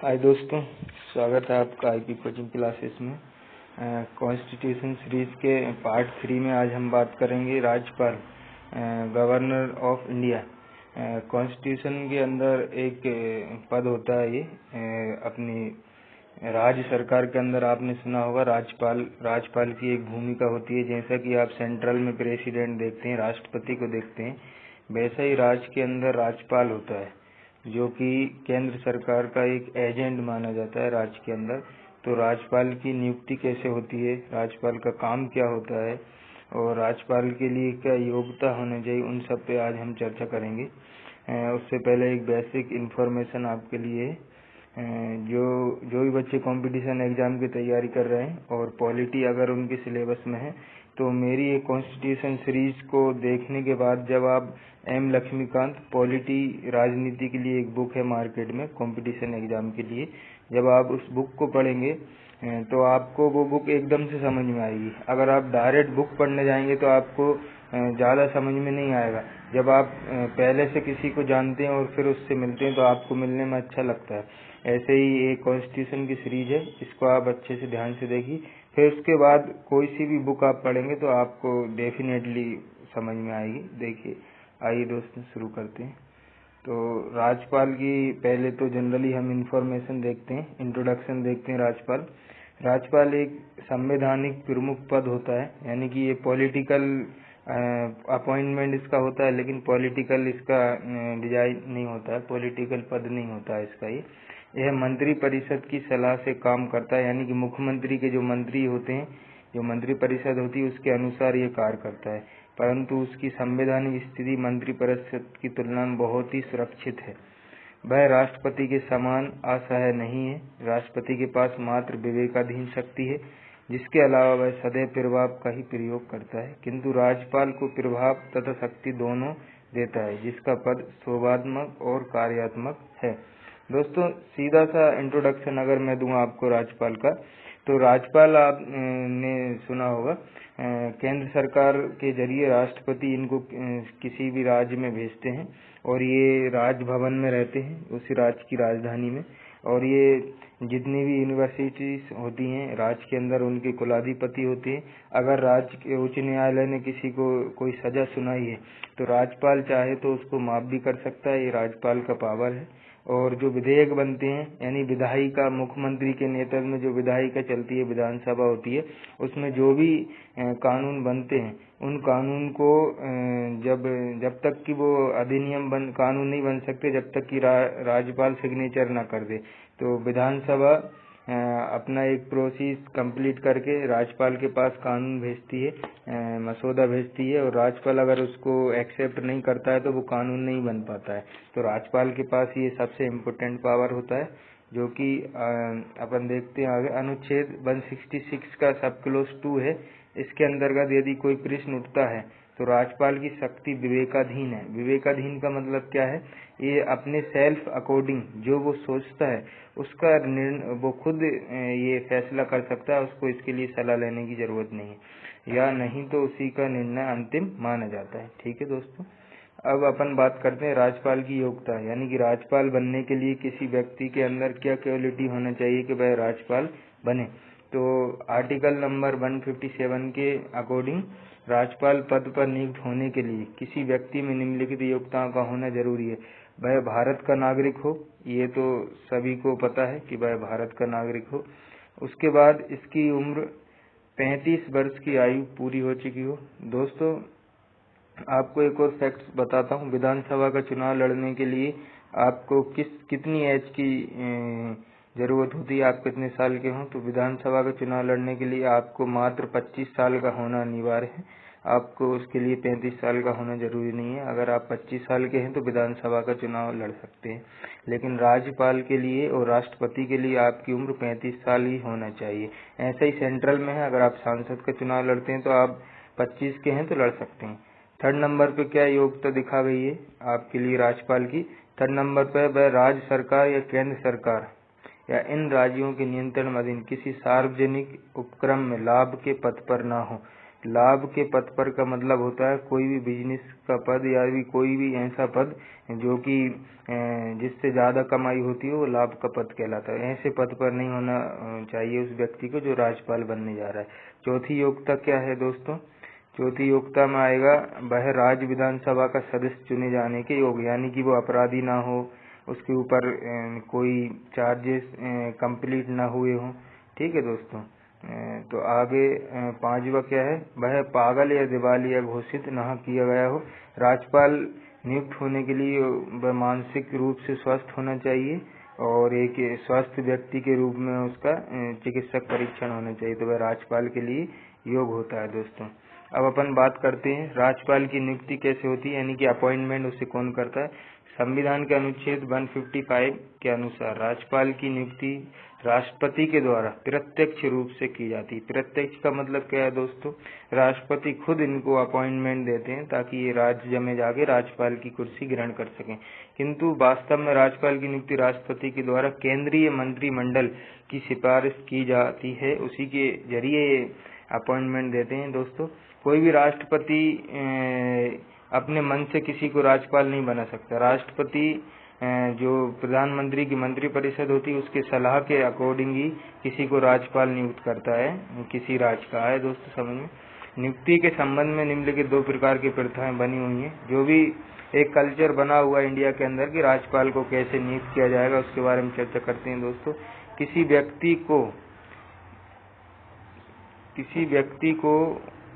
हाय दोस्तों, स्वागत है आपका आईपी कोचिंग क्लासेस में। कॉन्स्टिट्यूशन सीरीज के पार्ट 3 में आज हम बात करेंगे राज्यपाल, गवर्नर ऑफ इंडिया। कॉन्स्टिट्यूशन के अंदर एक पद होता है ये, अपनी राज्य सरकार के अंदर आपने सुना होगा राज्यपाल की एक भूमिका होती है। जैसा कि आप सेंट्रल में प्रेसिडेंट देखते हैं, राष्ट्रपति को देखते हैं, वैसा ही राज्य के अंदर राज्यपाल होता है, जो कि केंद्र सरकार का एक एजेंट माना जाता है राज्य के अंदर। तो राज्यपाल की नियुक्ति कैसे होती है, राज्यपाल का काम क्या होता है और राज्यपाल के लिए क्या योग्यता होनी चाहिए, उन सब पे आज हम चर्चा करेंगे। उससे पहले एक बेसिक इन्फॉर्मेशन आपके लिए, जो भी बच्चे कंपटीशन एग्जाम की तैयारी कर रहे हैं और पॉलिटी अगर उनके सिलेबस में है, तो मेरी ये कॉन्स्टिट्यूशन सीरीज को देखने के बाद जब आप एम लक्ष्मीकांत पॉलिटी राजनीति के लिए एक बुक है मार्केट में कंपटीशन एग्जाम के लिए, जब आप उस बुक को पढ़ेंगे तो आपको वो बुक एकदम से समझ में आएगी। अगर आप डायरेक्ट बुक पढ़ने जाएंगे तो आपको ज़्यादा समझ में नहीं आएगा। जब आप पहले से किसी को जानते हैं और फिर उससे मिलते हैं तो आपको मिलने में अच्छा लगता है। ऐसे ही एक कॉन्स्टिट्यूशन की सीरीज है, इसको आप अच्छे से ध्यान से देखिए। फिर उसके बाद कोई सी भी बुक आप पढ़ेंगे तो आपको डेफिनेटली समझ में आएगी। देखिए, आइए दोस्तों शुरू करते हैं। तो राज्यपाल की पहले तो जनरली हम इंफॉर्मेशन देखते हैं, इंट्रोडक्शन देखते हैं। राज्यपाल एक संवैधानिक प्रमुख पद होता है, यानी कि ये पॉलिटिकल अपॉइंटमेंट इसका होता है, लेकिन पॉलिटिकल इसका डिजाइन नहीं होता है, पॉलिटिकल पद नहीं होता है इसका। यह मंत्री परिषद की सलाह से काम करता है, यानी कि मुख्यमंत्री के जो मंत्री होते हैं, जो मंत्री परिषद होती है, उसके अनुसार ये कार्य करता है। परंतु उसकी संवैधानिक स्थिति मंत्री परिषद की तुलना में बहुत ही सुरक्षित है। वह राष्ट्रपति के समान असहाय नहीं है। राष्ट्रपति के पास मात्र विवेकाधीन शक्ति है, जिसके अलावा वह सदैव प्रभाव का ही प्रयोग करता है, किंतु राज्यपाल को प्रभाव तथा शक्ति दोनों देता है, जिसका पद शोभात्मक और कार्यात्मक है। दोस्तों, सीधा सा इंट्रोडक्शन अगर मैं दूं आपको राज्यपाल का, तो राज्यपाल आपने सुना होगा, केंद्र सरकार के जरिए राष्ट्रपति इनको किसी भी राज्य में भेजते हैं और ये राजभवन में रहते हैं, उसी राज्य की राजधानी में। और ये जितनी भी यूनिवर्सिटीज होती हैं राज्य के अंदर, उनके कुलाधिपति होते हैं। अगर राज्य के उच्च न्यायालय ने किसी को कोई सजा सुनाई है तो राज्यपाल चाहे तो उसको माफ भी कर सकता है, ये राज्यपाल का पावर है। और जो विधेयक बनते हैं, यानी विधायिका, मुख्यमंत्री के नेतृत्व में जो विधायिका चलती है, विधानसभा होती है, उसमें जो भी कानून बनते हैं, उन कानून को जब तक कि वो अधिनियम कानून नहीं बन सकते जब तक कि राज्यपाल सिग्नेचर ना कर दे। तो विधानसभा अपना एक प्रोसेस कंप्लीट करके राज्यपाल के पास कानून भेजती है, मसौदा भेजती है, और राज्यपाल अगर उसको एक्सेप्ट नहीं करता है तो वो कानून नहीं बन पाता है। तो राज्यपाल के पास ये सबसे इम्पोर्टेंट पावर होता है, जो कि अपन देखते हैं आगे। अनुच्छेद 166 का सब क्लोज 2 है, इसके अंतर्गत यदि कोई प्रश्न उठता है तो राज्यपाल की शक्ति विवेकाधीन है। विवेकाधीन का मतलब क्या है? ये अपने सेल्फ अकॉर्डिंग जो वो सोचता है उसका निर्णय वो खुद ये फैसला कर सकता है, उसको इसके लिए सलाह लेने की जरूरत नहीं है, या नहीं तो उसी का निर्णय अंतिम माना जाता है। ठीक है दोस्तों, अब अपन बात करते हैं राज्यपाल की योग्यता, यानी कि राज्यपाल बनने के लिए किसी व्यक्ति के अंदर क्या क्वालिटी होना चाहिए कि वह राज्यपाल बने। तो आर्टिकल नंबर 157 के अकॉर्डिंग राज्यपाल पद पर नियुक्त होने के लिए किसी व्यक्ति में निम्नलिखित योग्यताओं का होना जरूरी है। वह भारत का नागरिक हो, ये तो सभी को पता है कि वह भारत का नागरिक हो। उसके बाद इसकी उम्र 35 वर्ष की आयु पूरी हो चुकी हो। दोस्तों, आपको एक और फैक्ट बताता हूँ। विधानसभा का चुनाव लड़ने के लिए आपको कितनी एज की जरूरत होती है, आप कितने साल के हों। तो विधानसभा का चुनाव लड़ने के लिए आपको मात्र 25 साल का होना अनिवार्य है, आपको उसके लिए 35 साल का होना जरूरी नहीं है। अगर आप 25 साल के हैं तो विधानसभा का चुनाव लड़ सकते हैं, लेकिन राज्यपाल के लिए और राष्ट्रपति के लिए आपकी उम्र 35 साल ही होना चाहिए। ऐसा ही सेंट्रल में है, अगर आप सांसद का चुनाव लड़ते हैं तो आप 25 के हैं तो लड़ सकते हैं। थर्ड नंबर पे क्या योग्यता दिखा गई है आपके लिए राज्यपाल की? थर्ड नंबर पे वह राज्य सरकार या केंद्र सरकार या इन राज्यों के नियंत्रण अधीन किसी सार्वजनिक उपक्रम में लाभ के पद पर ना हो। लाभ के पद पर का मतलब होता है कोई भी बिजनेस का पद या भी कोई भी ऐसा पद जो कि जिससे ज्यादा कमाई होती है, वो लाभ का पद कहलाता है। ऐसे पद पर नहीं होना चाहिए उस व्यक्ति को जो राज्यपाल बनने जा रहा है। चौथी योग्यता क्या है दोस्तों? चौथी योग्यता में आएगा वह राज्य विधानसभा का सदस्य चुने जाने के योग्य, यानी कि वो अपराधी ना हो, उसके ऊपर कोई चार्जेस कंप्लीट ना हुए हों। ठीक है दोस्तों। तो आगे पांचवा क्या है? वह पागल या दिवालिया घोषित ना किया गया हो। राज्यपाल नियुक्त होने के लिए वह मानसिक रूप से स्वस्थ होना चाहिए और एक स्वस्थ व्यक्ति के रूप में उसका चिकित्सक परीक्षण होना चाहिए, तो वह राज्यपाल के लिए योग्य होता है दोस्तों। अब अपन बात करते हैं राज्यपाल की नियुक्ति कैसे होती है, यानी कि अपॉइंटमेंट उसे कौन करता है। संविधान के अनुच्छेद 155 के अनुसार राज्यपाल की नियुक्ति राष्ट्रपति के द्वारा प्रत्यक्ष रूप से की जाती है। प्रत्यक्ष का मतलब क्या है दोस्तों? राष्ट्रपति खुद इनको अपॉइंटमेंट देते हैं ताकि ये राज्य में जाके राज्यपाल की कुर्सी ग्रहण कर सकें। किंतु वास्तव में राज्यपाल की नियुक्ति राष्ट्रपति के द्वारा केंद्रीय मंत्रिमंडल की सिफारिश की जाती है, उसी के जरिए अपॉइंटमेंट देते हैं दोस्तों। कोई भी राष्ट्रपति अपने मन से किसी को राज्यपाल नहीं बना सकता। राष्ट्रपति जो प्रधानमंत्री की मंत्रिपरिषद होती है उसके सलाह के अकॉर्डिंग ही किसी को राज्यपाल नियुक्त करता है, किसी राज्य का है दोस्तों, समझ में। नियुक्ति के संबंध में निम्नलिखित 2 प्रकार की प्रथाएं बनी हुई हैं। जो भी एक कल्चर बना हुआ है इंडिया के अंदर कि राज्यपाल को कैसे नियुक्त किया जाएगा, उसके बारे में चर्चा करते हैं दोस्तों। किसी व्यक्ति को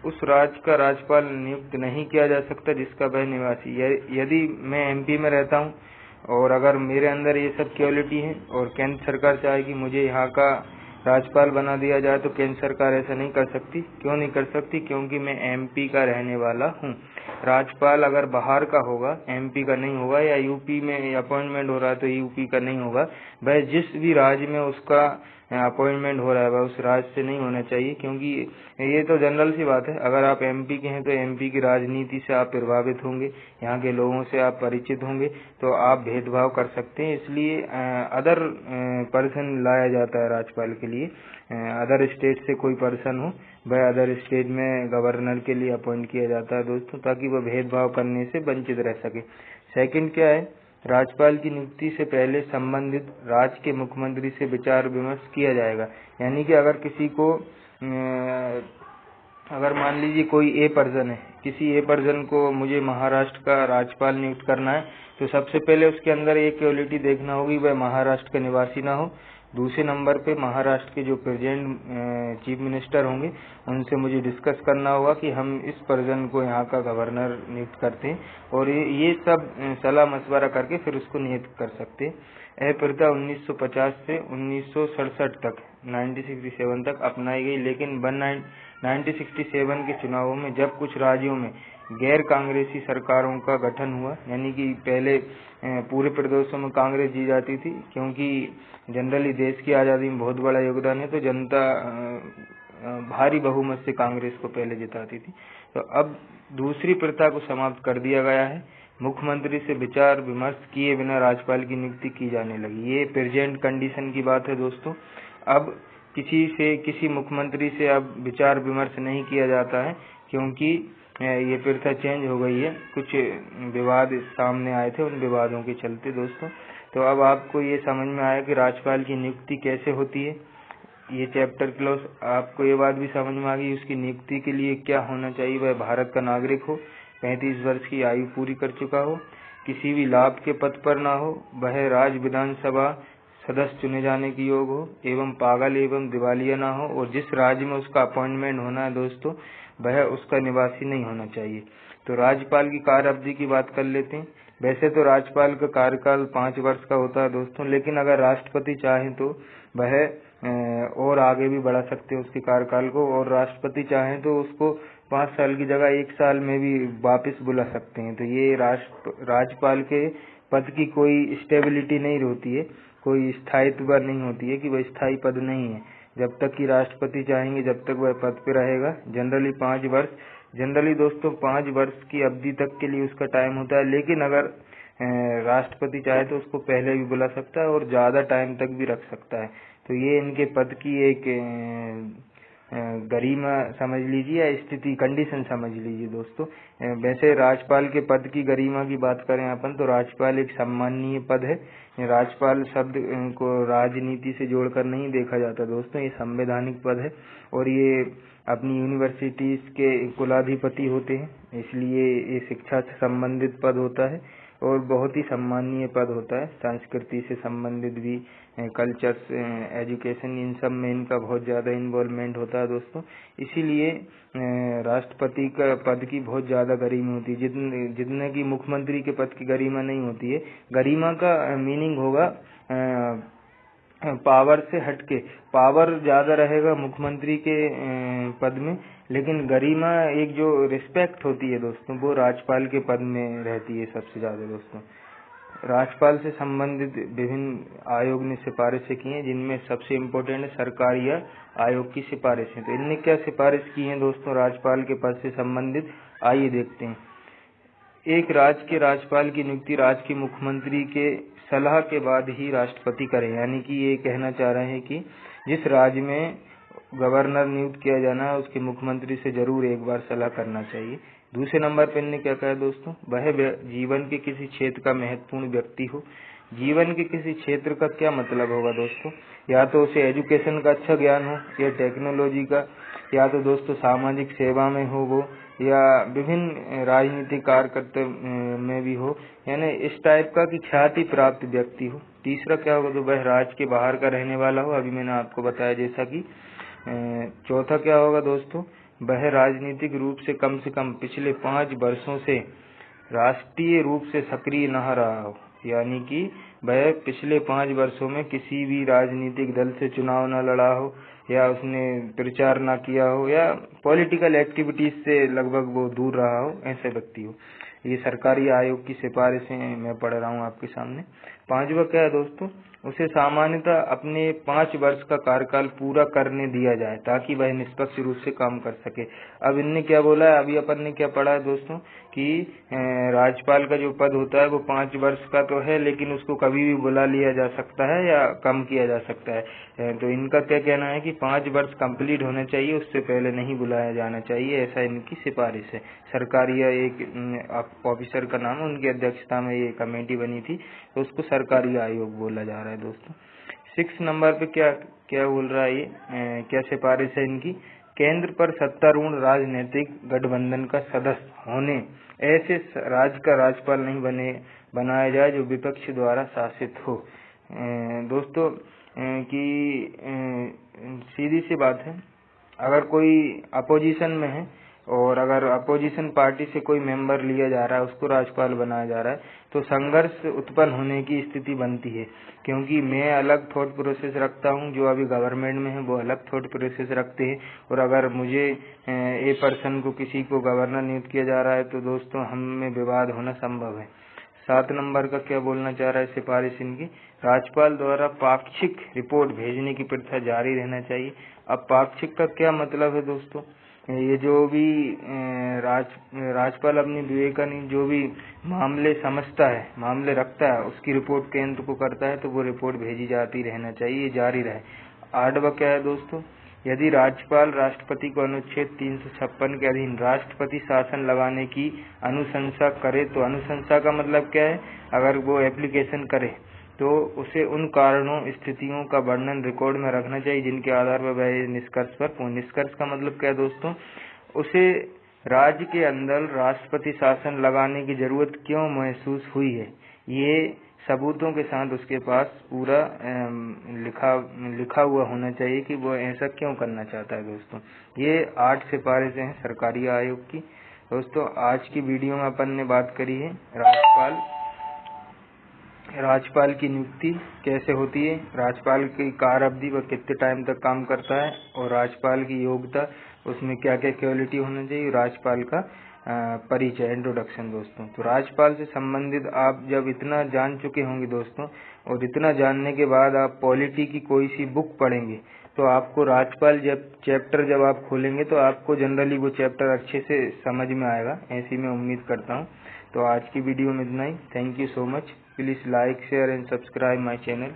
उस राज्य का राज्यपाल नियुक्त नहीं किया जा सकता जिसका वह निवासी। यदि मैं एमपी में रहता हूं और अगर मेरे अंदर ये सब क्वालिटी है और केंद्र सरकार चाहे कि मुझे यहाँ का राज्यपाल बना दिया जाए, तो केंद्र सरकार ऐसा नहीं कर सकती। क्यों नहीं कर सकती? क्योंकि मैं एमपी का रहने वाला हूँ। राज्यपाल अगर बाहर का होगा, एमपी का नहीं होगा, या यूपी में अपॉइंटमेंट हो रहा है तो यूपी का नहीं होगा, वह जिस भी राज्य में उसका अपॉइंटमेंट हो रहा है वह उस राज्य से नहीं होना चाहिए। क्योंकि ये तो जनरल सी बात है, अगर आप एमपी के हैं तो एमपी की राजनीति से आप प्रभावित होंगे, यहाँ के लोगों से आप परिचित होंगे, तो आप भेदभाव कर सकते हैं। इसलिए अदर पर्सन लाया जाता है राज्यपाल के लिए। अदर स्टेट से कोई पर्सन हो, वह अदर स्टेट में गवर्नर के लिए अपॉइंट किया जाता है दोस्तों, ताकि वह भेदभाव करने से वंचित रह सके। सेकंड क्या है? राज्यपाल की नियुक्ति से पहले संबंधित राज्य के मुख्यमंत्री से विचार विमर्श किया जाएगा। यानी कि अगर किसी को अगर मान लीजिए कोई ए पर्सन है, किसी ए पर्सन को मुझे महाराष्ट्र का राज्यपाल नियुक्त करना है, तो सबसे पहले उसके अंदर एक क्वालिटी देखना होगी, वह महाराष्ट्र का निवासी ना हो। दूसरे नंबर पे महाराष्ट्र के जो प्रेजेंट चीफ मिनिस्टर होंगे उनसे मुझे डिस्कस करना होगा कि हम इस पर्सन को यहाँ का गवर्नर नियुक्त करते हैं, और ये सब सलाह मशवरा करके फिर उसको नियुक्त कर सकते हैं। यह प्रथा 1950 से 1967 तक 1967 तक अपनाई गई, लेकिन 1967 के चुनावों में जब कुछ राज्यों में गैर कांग्रेसी सरकारों का गठन हुआ, यानी कि पहले पूरे प्रदेशों में कांग्रेस जी जाती थी, क्योंकि जनरली देश की आजादी में बहुत बड़ा योगदान है, तो जनता भारी बहुमत से कांग्रेस को पहले जिताती थी। तो अब दूसरी प्रथा को समाप्त कर दिया गया है, मुख्यमंत्री से विचार विमर्श किए बिना राज्यपाल की नियुक्ति की जाने लगी। ये प्रेजेंट कंडीशन की बात है दोस्तों। अब किसी मुख्यमंत्री से अब विचार विमर्श नहीं किया जाता है, क्योंकि ये प्रथा चेंज हो गई है। कुछ विवाद सामने आए थे, उन विवादों के चलते दोस्तों। तो अब आपको ये समझ में आया कि राज्यपाल की नियुक्ति कैसे होती है। ये चैप्टर क्लोज। आपको ये बात भी समझ में आ गई उसकी नियुक्ति के लिए क्या होना चाहिए, वह भारत का नागरिक हो, 35 वर्ष की आयु पूरी कर चुका हो, किसी भी लाभ के पद पर ना हो, वह राज्य विधानसभा सदस्य चुने जाने की योग्य हो, एवं पागल एवं दिवालिया ना हो, और जिस राज्य में उसका अपॉइंटमेंट होना है दोस्तों वह उसका निवासी नहीं होना चाहिए। तो राज्यपाल की कार्य अवधि की बात कर लेते हैं। वैसे तो राज्यपाल का कार्यकाल 5 वर्ष का होता है दोस्तों, लेकिन अगर राष्ट्रपति चाहे तो वह और आगे भी बढ़ा सकते हैं उसके कार्यकाल को, और राष्ट्रपति चाहे तो उसको 5 साल की जगह 1 साल में भी वापस बुला सकते हैं। तो ये राज्यपाल के पद की कोई स्टेबिलिटी नहीं होती है, कोई स्थायित्व नहीं होती है कि वह स्थायी पद नहीं है। जब तक कि राष्ट्रपति चाहेंगे जब तक वह पद पे रहेगा। जनरली 5 वर्ष, जनरली दोस्तों 5 वर्ष की अवधि तक के लिए उसका टाइम होता है, लेकिन अगर राष्ट्रपति चाहे तो उसको पहले भी बुला सकता है और ज्यादा टाइम तक भी रख सकता है। तो ये इनके पद की एक गरिमा समझ लीजिए या स्थिति, कंडीशन समझ लीजिए दोस्तों। वैसे राज्यपाल के पद की गरिमा की बात करें अपन तो राज्यपाल एक सम्माननीय पद है। राज्यपाल शब्द को राजनीति से जोड़कर नहीं देखा जाता दोस्तों, ये संवैधानिक पद है और ये अपनी यूनिवर्सिटीज के कुलाधिपति होते हैं, इसलिए ये शिक्षा से संबंधित पद होता है और बहुत ही सम्माननीय पद होता है। संस्कृति से संबंधित भी, कल्चर्स, एजुकेशन, इन सब में इनका बहुत ज़्यादा इन्वॉल्वमेंट होता है दोस्तों। इसीलिए राष्ट्रपति का पद की बहुत ज़्यादा गरिमा होती है, जितने की मुख्यमंत्री के पद की गरिमा नहीं होती है। गरिमा का मीनिंग होगा पावर से हटके, पावर ज़्यादा रहेगा मुख्यमंत्री के पद में, लेकिन गरिमा एक जो रिस्पेक्ट होती है दोस्तों वो राज्यपाल के पद में रहती है सबसे ज़्यादा दोस्तों। राज्यपाल से संबंधित विभिन्न आयोग ने सिफारिशें की हैं, जिनमें सबसे इम्पोर्टेंट है सरकारी आयोग की सिफारिशें। तो इनने क्या सिफारिश की हैं दोस्तों राज्यपाल के पद से संबंधित, आइए देखते हैं। एक राज्य के राज्यपाल की नियुक्ति राज्य के मुख्यमंत्री के सलाह के बाद ही राष्ट्रपति करें, यानी कि ये कहना चाह रहे हैं कि जिस राज्य में गवर्नर नियुक्त किया जाना है उसके मुख्यमंत्री से जरूर एक बार सलाह करना चाहिए। दूसरे नंबर पर इन्होंने क्या कहा दोस्तों, वह जीवन के किसी क्षेत्र का महत्वपूर्ण व्यक्ति हो। जीवन के किसी क्षेत्र का क्या मतलब होगा दोस्तों, या तो उसे एजुकेशन का अच्छा ज्ञान हो, या टेक्नोलॉजी का, या तो दोस्तों सामाजिक सेवा में हो वो, या विभिन्न राजनीतिक कार्यकर्तव्य में भी हो, यानी इस टाइप का कि ख्याति प्राप्त व्यक्ति हो। तीसरा क्या होगा तो वह राज्य के बाहर का रहने वाला हो, अभी मैंने आपको बताया जैसा कि। चौथा क्या होगा दोस्तों, वह राजनीतिक रूप से कम पिछले 5 वर्षों से राष्ट्रीय रूप से सक्रिय न रहा हो, यानी कि वह पिछले 5 वर्षों में किसी भी राजनीतिक दल से चुनाव न लड़ा हो, या उसने प्रचार न किया हो, या पॉलिटिकल एक्टिविटीज से लगभग वो दूर रहा हो, ऐसे व्यक्ति हो। ये सरकारी आयोग की सिफारिशें मैं पढ़ रहा हूँ आपके सामने। 5वां क्या है दोस्तों, उसे सामान्यतः अपने 5 वर्ष का कार्यकाल पूरा करने दिया जाए ताकि वह निष्पक्ष रूप से काम कर सके। अब इनने क्या बोला है, अभी अपन ने क्या पढ़ा है दोस्तों कि राज्यपाल का जो पद होता है वो 5 वर्ष का तो है, लेकिन उसको कभी भी बुला लिया जा सकता है या कम किया जा सकता है। तो इनका क्या कहना है कि 5 वर्ष कंप्लीट होने चाहिए, उससे पहले नहीं बुलाया जाना चाहिए, ऐसा इनकी सिफारिश है। सरकारी एक ऑफिसर का नाम, उनकी अध्यक्षता में ये कमेटी बनी थी, तो उसको सरकारी आयोग बोला जा रहा है दोस्तों। 6 नंबर पे क्या बोल रहा है ये, क्या सिफारिश है इनकी, केंद्र पर सत्तारूढ़ राजनीतिक गठबंधन का सदस्य होने ऐसे राज्य का राज्यपाल नहीं बनाया जाए जो विपक्ष द्वारा शासित हो। दोस्तों कि सीधी सी बात है, अगर कोई अपोजिशन में है और अगर अपोजिशन पार्टी से कोई मेंबर लिया जा रहा है, उसको राज्यपाल बनाया जा रहा है, तो संघर्ष उत्पन्न होने की स्थिति बनती है, क्योंकि मैं अलग थॉट प्रोसेस रखता हूं, जो अभी गवर्नमेंट में है वो अलग थॉट प्रोसेस रखते हैं, और अगर मुझे ए पर्सन को, किसी को गवर्नर नियुक्त किया जा रहा है, तो दोस्तों हम में विवाद होना संभव है। 7 नंबर का क्या बोलना चाह रहा है सिफारिश इनकी, राज्यपाल द्वारा पाक्षिक रिपोर्ट भेजने की प्रथा जारी रहना चाहिए। अब पाक्षिक का क्या मतलब है दोस्तों, ये जो भी राज्यपाल अपनी विवेकाधीन जो भी मामले समझता है, मामले रखता है, उसकी रिपोर्ट केंद्र को करता है, तो वो रिपोर्ट भेजी जाती रहना चाहिए, ये जारी रहे। 8वां क्या है दोस्तों, यदि राज्यपाल राष्ट्रपति को अनुच्छेद 356 के अधीन राष्ट्रपति शासन लगाने की अनुशंसा करे, तो अनुशंसा का मतलब क्या है, अगर वो एप्लीकेशन करे तो उसे उन कारणों, स्थितियों का वर्णन रिकॉर्ड में रखना चाहिए जिनके आधार पर वह निष्कर्ष पर पहुंचे। निष्कर्ष का मतलब क्या है दोस्तों, उसे राज्य के अंदर राष्ट्रपति शासन लगाने की जरूरत क्यों महसूस हुई है, ये सबूतों के साथ उसके पास पूरा लिखा हुआ होना चाहिए कि वो ऐसा क्यों करना चाहता है दोस्तों। ये 8 सिफारिशें हैं सरकारी आयोग की। दोस्तों आज की वीडियो में अपन ने बात करी है राज्यपाल की नियुक्ति कैसे होती है, राज्यपाल की कार्य अवधि वह कितने टाइम तक काम करता है, और राज्यपाल की योग्यता, उसमें क्या क्या क्वालिटी होना चाहिए, राज्यपाल का परिचय, इंट्रोडक्शन दोस्तों। तो राज्यपाल से संबंधित आप जब इतना जान चुके होंगे दोस्तों, और इतना जानने के बाद आप पॉलिटी की कोई सी बुक पढ़ेंगे, तो आपको राज्यपाल चैप्टर जब आप खोलेंगे तो आपको जनरली वो चैप्टर अच्छे से समझ में आएगा, ऐसी मैं उम्मीद करता हूँ। तो आज की वीडियो में इतना ही। Thank you so much. Please like, share and subscribe my channel.